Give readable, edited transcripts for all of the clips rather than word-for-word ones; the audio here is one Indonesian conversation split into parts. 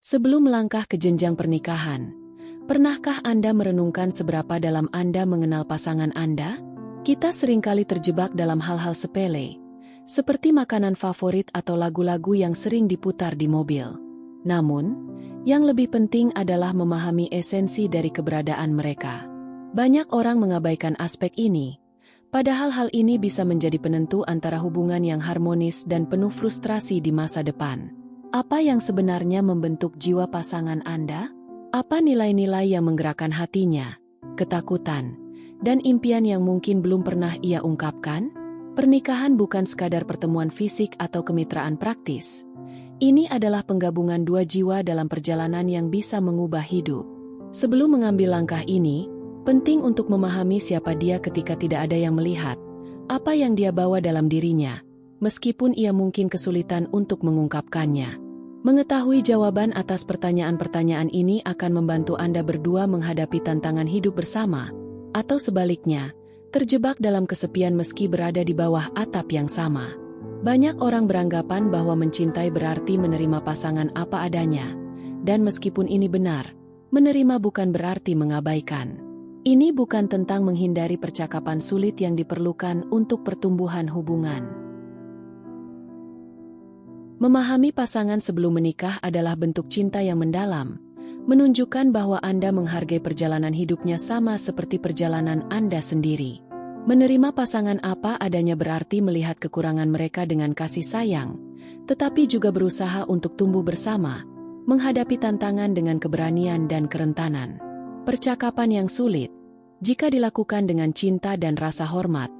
Sebelum melangkah ke jenjang pernikahan, pernahkah Anda merenungkan seberapa dalam Anda mengenal pasangan Anda? Kita seringkali terjebak dalam hal-hal sepele, seperti makanan favorit atau lagu-lagu yang sering diputar di mobil. Namun, yang lebih penting adalah memahami esensi dari keberadaan mereka. Banyak orang mengabaikan aspek ini, padahal hal ini bisa menjadi penentu antara hubungan yang harmonis dan penuh frustrasi di masa depan. Apa yang sebenarnya membentuk jiwa pasangan Anda? Apa nilai-nilai yang menggerakkan hatinya, ketakutan, dan impian yang mungkin belum pernah ia ungkapkan? Pernikahan bukan sekadar pertemuan fisik atau kemitraan praktis. Ini adalah penggabungan dua jiwa dalam perjalanan yang bisa mengubah hidup. Sebelum mengambil langkah ini, penting untuk memahami siapa dia ketika tidak ada yang melihat, apa yang dia bawa dalam dirinya, meskipun ia mungkin kesulitan untuk mengungkapkannya. Mengetahui jawaban atas pertanyaan-pertanyaan ini akan membantu Anda berdua menghadapi tantangan hidup bersama, atau sebaliknya, terjebak dalam kesepian meski berada di bawah atap yang sama. Banyak orang beranggapan bahwa mencintai berarti menerima pasangan apa adanya, dan meskipun ini benar, menerima bukan berarti mengabaikan. Ini bukan tentang menghindari percakapan sulit yang diperlukan untuk pertumbuhan hubungan. Memahami pasangan sebelum menikah adalah bentuk cinta yang mendalam, menunjukkan bahwa Anda menghargai perjalanan hidupnya sama seperti perjalanan Anda sendiri. Menerima pasangan apa adanya berarti melihat kekurangan mereka dengan kasih sayang, tetapi juga berusaha untuk tumbuh bersama, menghadapi tantangan dengan keberanian dan kerentanan. Percakapan yang sulit, jika dilakukan dengan cinta dan rasa hormat,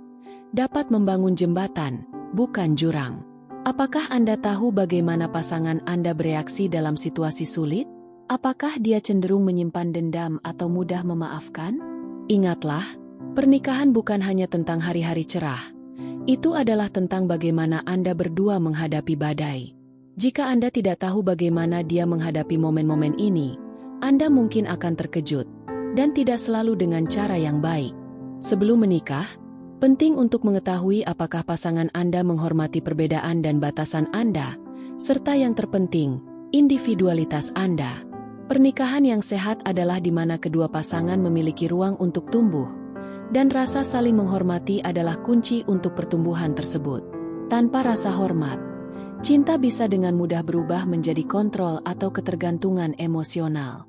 dapat membangun jembatan, bukan jurang. Apakah Anda tahu bagaimana pasangan Anda bereaksi dalam situasi sulit? Apakah dia cenderung menyimpan dendam atau mudah memaafkan? Ingatlah, pernikahan bukan hanya tentang hari-hari cerah. Itu adalah tentang bagaimana Anda berdua menghadapi badai. Jika Anda tidak tahu bagaimana dia menghadapi momen-momen ini, Anda mungkin akan terkejut, dan tidak selalu dengan cara yang baik. Sebelum menikah, penting untuk mengetahui apakah pasangan Anda menghormati perbedaan dan batasan Anda, serta yang terpenting, individualitas Anda. Pernikahan yang sehat adalah di mana kedua pasangan memiliki ruang untuk tumbuh, dan rasa saling menghormati adalah kunci untuk pertumbuhan tersebut. Tanpa rasa hormat, cinta bisa dengan mudah berubah menjadi kontrol atau ketergantungan emosional.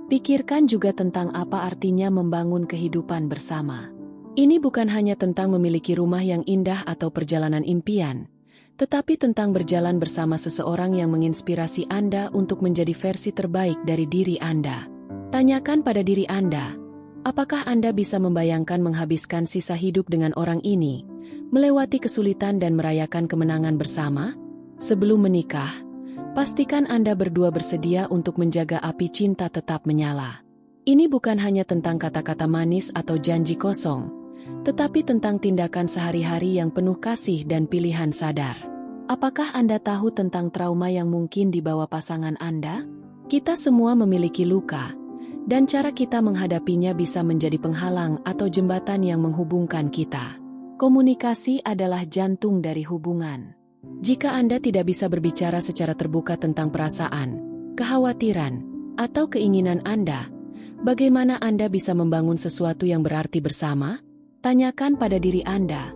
Pikirkan juga tentang apa artinya membangun kehidupan bersama. Ini bukan hanya tentang memiliki rumah yang indah atau perjalanan impian, tetapi tentang berjalan bersama seseorang yang menginspirasi Anda untuk menjadi versi terbaik dari diri Anda. Tanyakan pada diri Anda, apakah Anda bisa membayangkan menghabiskan sisa hidup dengan orang ini, melewati kesulitan dan merayakan kemenangan bersama? Sebelum menikah, pastikan Anda berdua bersedia untuk menjaga api cinta tetap menyala. Ini bukan hanya tentang kata-kata manis atau janji kosong, tetapi tentang tindakan sehari-hari yang penuh kasih dan pilihan sadar. Apakah Anda tahu tentang trauma yang mungkin dibawa pasangan Anda? Kita semua memiliki luka, dan cara kita menghadapinya bisa menjadi penghalang atau jembatan yang menghubungkan kita. Komunikasi adalah jantung dari hubungan. Jika Anda tidak bisa berbicara secara terbuka tentang perasaan, kekhawatiran, atau keinginan Anda, bagaimana Anda bisa membangun sesuatu yang berarti bersama? Tanyakan pada diri Anda,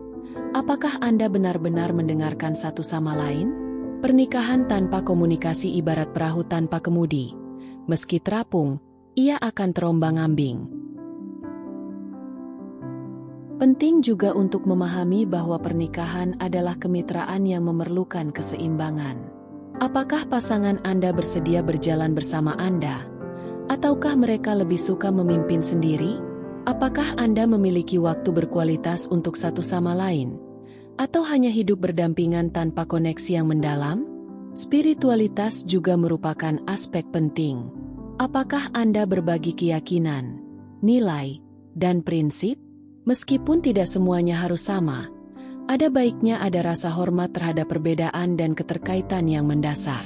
apakah Anda benar-benar mendengarkan satu sama lain? Pernikahan tanpa komunikasi ibarat perahu tanpa kemudi. Meski terapung, ia akan terombang-ambing. Penting juga untuk memahami bahwa pernikahan adalah kemitraan yang memerlukan keseimbangan. Apakah pasangan Anda bersedia berjalan bersama Anda? Ataukah mereka lebih suka memimpin sendiri? Apakah Anda memiliki waktu berkualitas untuk satu sama lain? Atau hanya hidup berdampingan tanpa koneksi yang mendalam? Spiritualitas juga merupakan aspek penting. Apakah Anda berbagi keyakinan, nilai, dan prinsip? Meskipun tidak semuanya harus sama, ada baiknya ada rasa hormat terhadap perbedaan dan keterkaitan yang mendasar.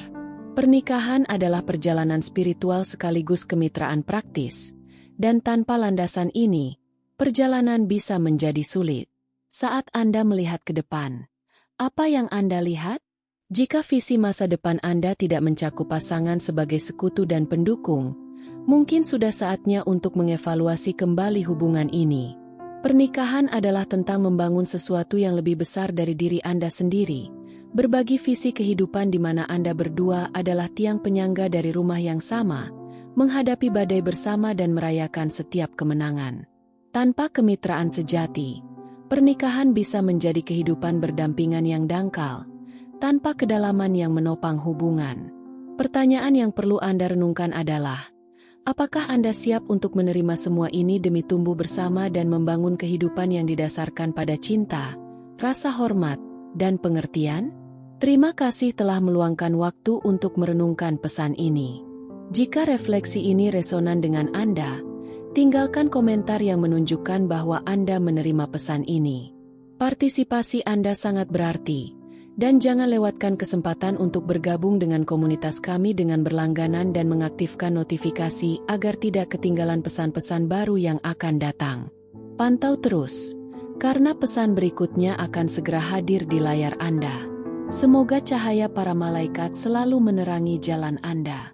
Pernikahan adalah perjalanan spiritual sekaligus kemitraan praktis, dan tanpa landasan ini, perjalanan bisa menjadi sulit. Saat Anda melihat ke depan, apa yang Anda lihat? Jika visi masa depan Anda tidak mencakup pasangan sebagai sekutu dan pendukung, mungkin sudah saatnya untuk mengevaluasi kembali hubungan ini. Pernikahan adalah tentang membangun sesuatu yang lebih besar dari diri Anda sendiri. Berbagi visi kehidupan di mana Anda berdua adalah tiang penyangga dari rumah yang sama, menghadapi badai bersama dan merayakan setiap kemenangan. Tanpa kemitraan sejati, pernikahan bisa menjadi kehidupan berdampingan yang dangkal, tanpa kedalaman yang menopang hubungan. Pertanyaan yang perlu Anda renungkan adalah, apakah Anda siap untuk menerima semua ini demi tumbuh bersama dan membangun kehidupan yang didasarkan pada cinta, rasa hormat, dan pengertian? Terima kasih telah meluangkan waktu untuk merenungkan pesan ini. Jika refleksi ini resonan dengan Anda, tinggalkan komentar yang menunjukkan bahwa Anda menerima pesan ini. Partisipasi Anda sangat berarti. Dan jangan lewatkan kesempatan untuk bergabung dengan komunitas kami dengan berlangganan dan mengaktifkan notifikasi agar tidak ketinggalan pesan-pesan baru yang akan datang. Pantau terus, karena pesan berikutnya akan segera hadir di layar Anda. Semoga cahaya para malaikat selalu menerangi jalan Anda.